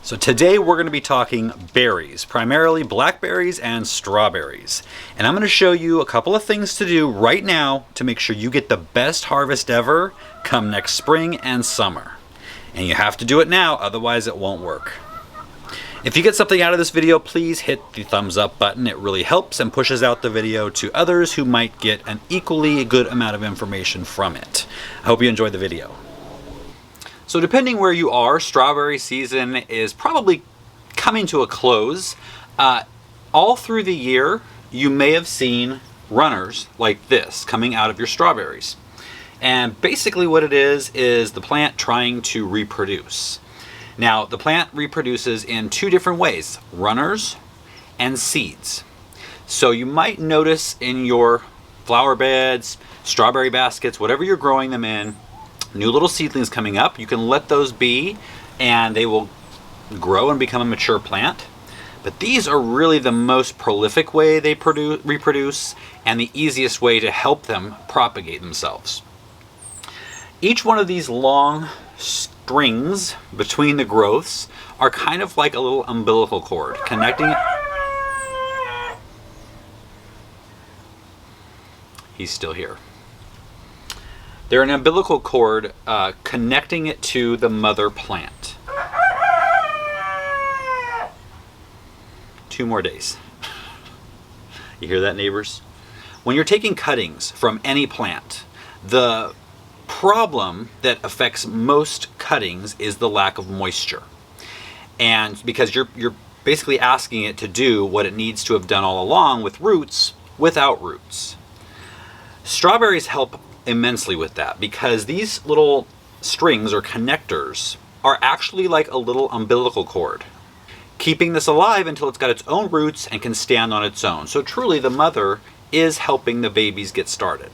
So today we're going to be talking berries, primarily blackberries and strawberries. And I'm going to show you a couple of things to do right now to make sure you get the best harvest ever come next spring and summer. And you have to do it now, otherwise it won't work. If you get something out of this video, please hit the thumbs up button. It really helps and pushes out the video to others who might get an equally good amount of information from it. I hope you enjoyed the video. So depending where you are, strawberry season is probably coming to a close. All through the year, you may have seen runners like this coming out of your strawberries. And basically what it is the plant trying to reproduce. Now, the plant reproduces in two different ways, runners and seeds. So you might notice in your flower beds, strawberry baskets, whatever you're growing them in, new little seedlings coming up. You can let those be and they will grow and become a mature plant. But these are really the most prolific way they reproduce and the easiest way to help them propagate themselves. Each one of these long strings between the growths are kind of like a little umbilical cord connecting it. He's still here. They're an umbilical cord connecting it to the mother plant. 2 more days. You hear that, neighbors? When you're taking cuttings from any plant, the problem that affects most cuttings is the lack of moisture. And because you're basically asking it to do what it needs to have done all along with roots without roots. Strawberries help immensely with that because these little strings or connectors are actually like a little umbilical cord, keeping this alive until it's got its own roots and can stand on its own. So truly the mother is helping the babies get started.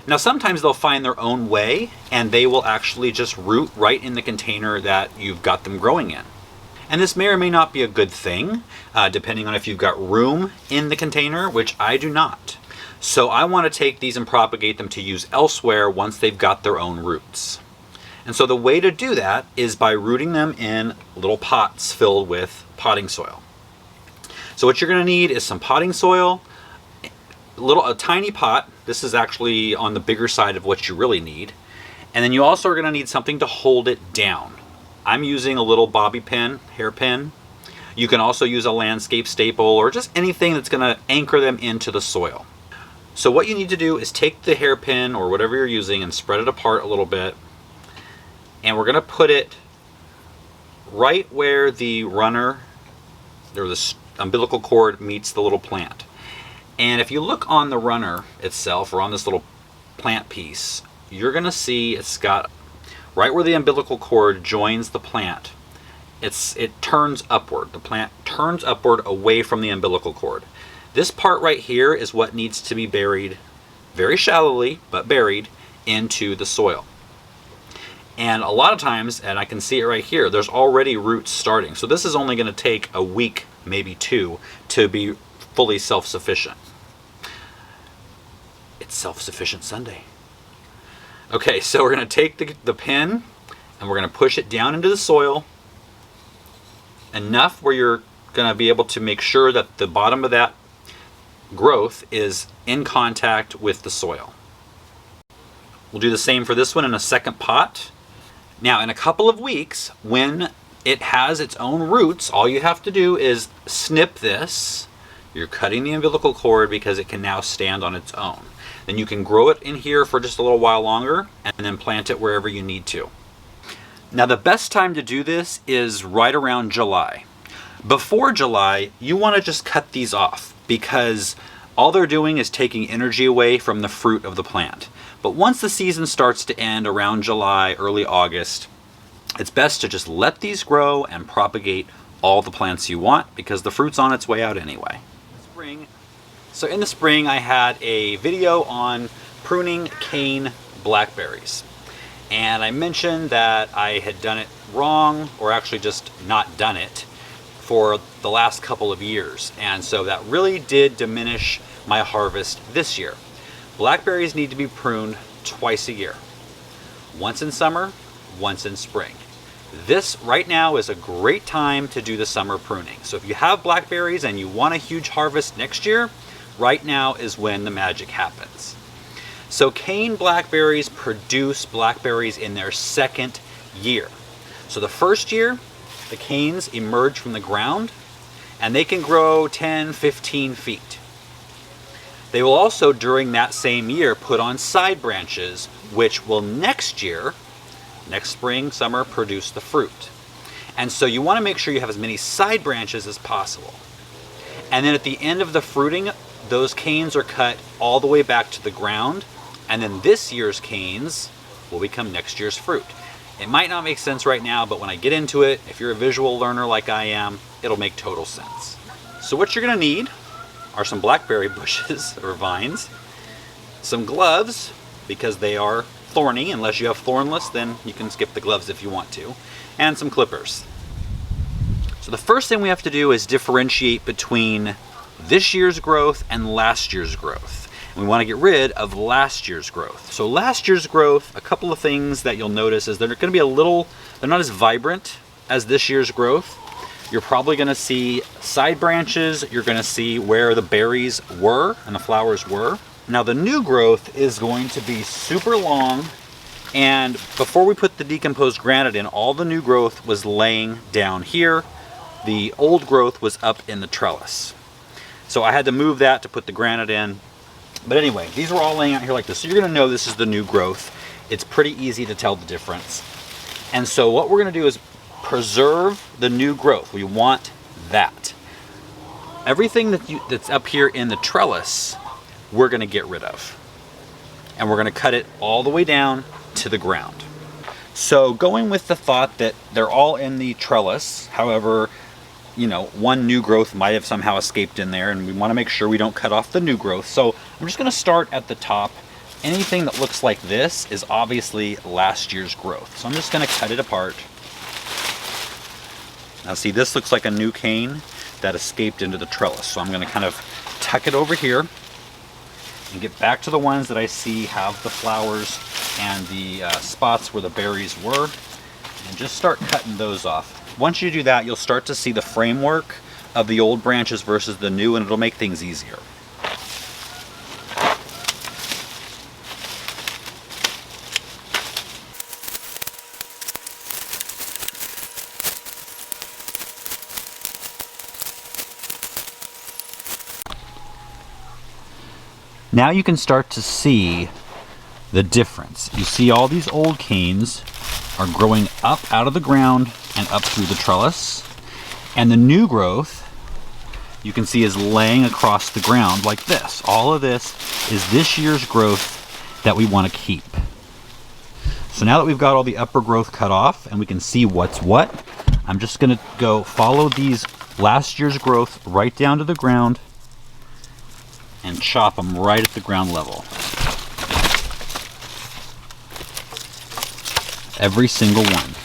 Now sometimes they'll find their own way and they will actually just root right in the container that you've got them growing in. And this may or may not be a good thing, depending on if you've got room in the container, which I do not. So I want to take these and propagate them to use elsewhere once they've got their own roots. And so the way to do that is by rooting them in little pots filled with potting soil. So what you're going to need is some potting soil, a tiny pot. This is actually on the bigger side of what you really need. And then you also are going to need something to hold it down. I'm using a little bobby pin, hairpin. You can also use a landscape staple or just anything that's going to anchor them into the soil. So what you need to do is take the hairpin or whatever you're using and spread it apart a little bit. And we're going to put it right where the runner, or the umbilical cord meets the little plant. And if you look on the runner itself or on this little plant piece, you're going to see it's got right where the umbilical cord joins the plant. It turns upward. The plant turns upward away from the umbilical cord. This part right here is what needs to be buried very shallowly, but buried into the soil. And a lot of times, and I can see it right here, there's already roots starting. So this is only going to take a week, maybe 2, to be fully self-sufficient. It's Self-Sufficient Sunday. Okay, so we're going to take the pin and we're going to push it down into the soil enough where you're going to be able to make sure that the bottom of that growth is in contact with the soil. We'll do the same for this one in a second pot. Now in a couple of weeks, when it has its own roots, all you have to do is snip this. You're cutting the umbilical cord because it can now stand on its own. Then you can grow it in here for just a little while longer and then plant it wherever you need to. Now the best time to do this is right around July. Before July, you want to just cut these off because all they're doing is taking energy away from the fruit of the plant. But once the season starts to end around July, early August, it's best to just let these grow and propagate all the plants you want because the fruit's on its way out anyway. So in the spring, I had a video on pruning cane blackberries. And I mentioned that I had done it wrong, or actually just not done it, for the last couple of years. And so that really did diminish my harvest this year. Blackberries need to be pruned twice a year. Once in summer, once in spring. This right now is a great time to do the summer pruning. So if you have blackberries and you want a huge harvest next year, right now is when the magic happens. So cane blackberries produce blackberries in their second year. So the first year, the canes emerge from the ground and they can grow 10, 15 feet. They will also, during that same year, put on side branches, which will next year, next spring, summer, produce the fruit. And so you want to make sure you have as many side branches as possible. And then at the end of the fruiting, those canes are cut all the way back to the ground, and then this year's canes will become next year's fruit. It might not make sense right now, but when I get into it, if you're a visual learner like I am, it'll make total sense. So what you're gonna need are some blackberry bushes or vines, some gloves, because they are thorny. Unless you have thornless, then you can skip the gloves if you want to, and some clippers. So the first thing we have to do is differentiate between this year's growth and last year's growth. And we want to get rid of last year's growth. So last year's growth, a couple of things that you'll notice is they're going to be they're not as vibrant as this year's growth. You're probably going to see side branches. You're going to see where the berries were and the flowers were. Now the new growth is going to be super long, and before we put the decomposed granite in, all the new growth was laying down here. The old growth was up in the trellis. So I had to move that to put the granite in. But anyway, these were all laying out here like this. So you're going to know this is the new growth. It's pretty easy to tell the difference. And so what we're going to do is preserve the new growth. We want that. Everything that's up here in the trellis, we're going to get rid of. And we're going to cut it all the way down to the ground. So going with the thought that they're all in the trellis, however, you know, one new growth might have somehow escaped in there, and we want to make sure we don't cut off the new growth. So I'm just going to start at the top. Anything that looks like this is obviously last year's growth. So I'm just going to cut it apart. Now see, this looks like a new cane that escaped into the trellis. So I'm going to kind of tuck it over here and get back to the ones that I see have the flowers and the spots where the berries were, and just start cutting those off. Once you do that, you'll start to see the framework of the old branches versus the new, and it'll make things easier. Now you can start to see the difference. You see all these old canes are growing up out of the ground and up through the trellis, and the new growth you can see is laying across the ground like this. All of this is this year's growth that we want to keep. So now that we've got all the upper growth cut off and we can see what's what, I'm just going to go follow these last year's growth right down to the ground and chop them right at the ground level. Every single one.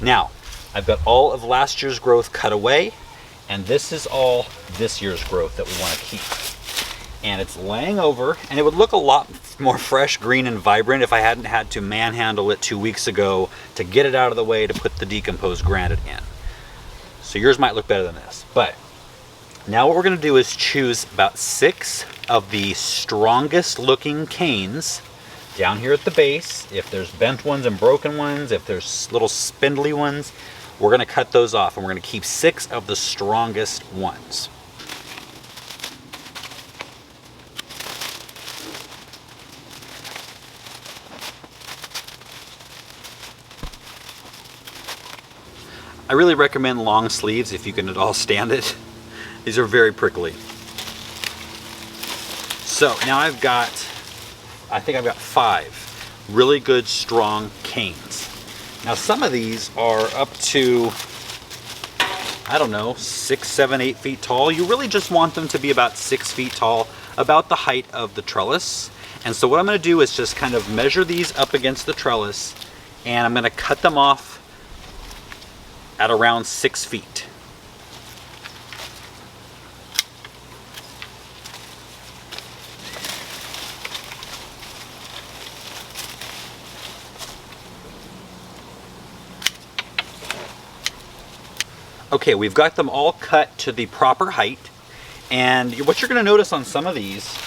Now, I've got all of last year's growth cut away, and this is all this year's growth that we want to keep. And it's laying over, and it would look a lot more fresh, green, and vibrant if I hadn't had to manhandle it 2 weeks ago to get it out of the way to put the decomposed granite in. So yours might look better than this. But now what we're going to do is choose about 6 of the strongest looking canes down here at the base. If there's bent ones and broken ones, if there's little spindly ones, we're going to cut those off, and we're going to keep 6 of the strongest ones. I really recommend long sleeves if you can at all stand it. These are very prickly. So now I think I've got 5 really good strong canes. Now some of these are up to, I don't know, 6, 7, 8 feet tall. You really just want them to be about 6 feet tall, about the height of the trellis. And so what I'm going to do is just kind of measure these up against the trellis, and I'm going to cut them off at around 6 feet. Okay, we've got them all cut to the proper height, and what you're going to notice on some of these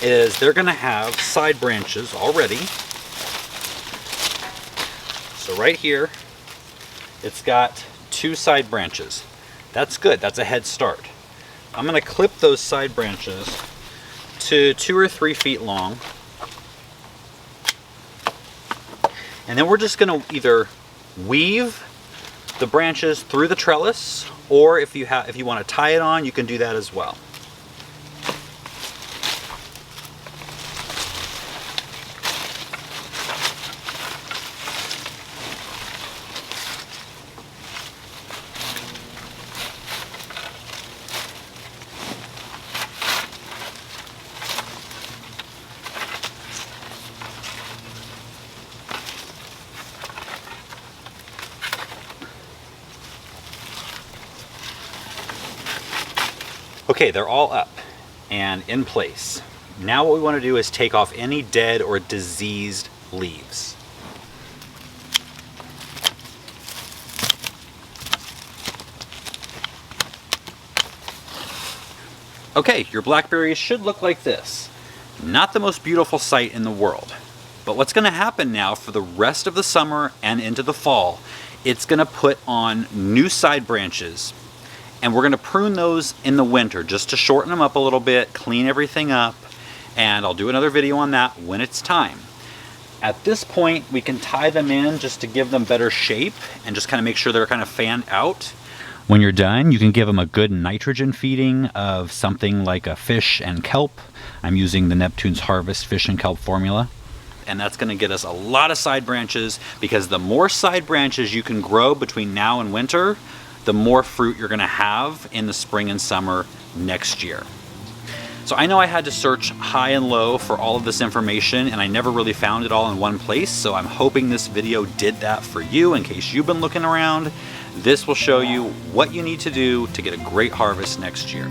is they're going to have side branches already. So right here, it's got 2 side branches. That's good, that's a head start. I'm going to clip those side branches to 2 or 3 feet long. And then we're just going to either weave the branches through the trellis, or if you want to tie it on, you can do that as well. Okay, they're all up and in place. Now what we want to do is take off any dead or diseased leaves. Okay, your blackberries should look like this. Not the most beautiful sight in the world. But what's going to happen now for the rest of the summer and into the fall, it's going to put on new side branches. And we're going to prune those in the winter just to shorten them up a little bit, clean everything up, and I'll do another video on that when it's time. At this point, we can tie them in just to give them better shape and just kind of make sure they're kind of fanned out. When you're done, you can give them a good nitrogen feeding of something like a fish and kelp. I'm using the Neptune's Harvest fish and kelp formula. And that's going to get us a lot of side branches, because the more side branches you can grow between now and winter, the more fruit you're going to have in the spring and summer next year. So I know I had to search high and low for all of this information, and I never really found it all in one place, so I'm hoping this video did that for you in case you've been looking around. This will show you what you need to do to get a great harvest next year.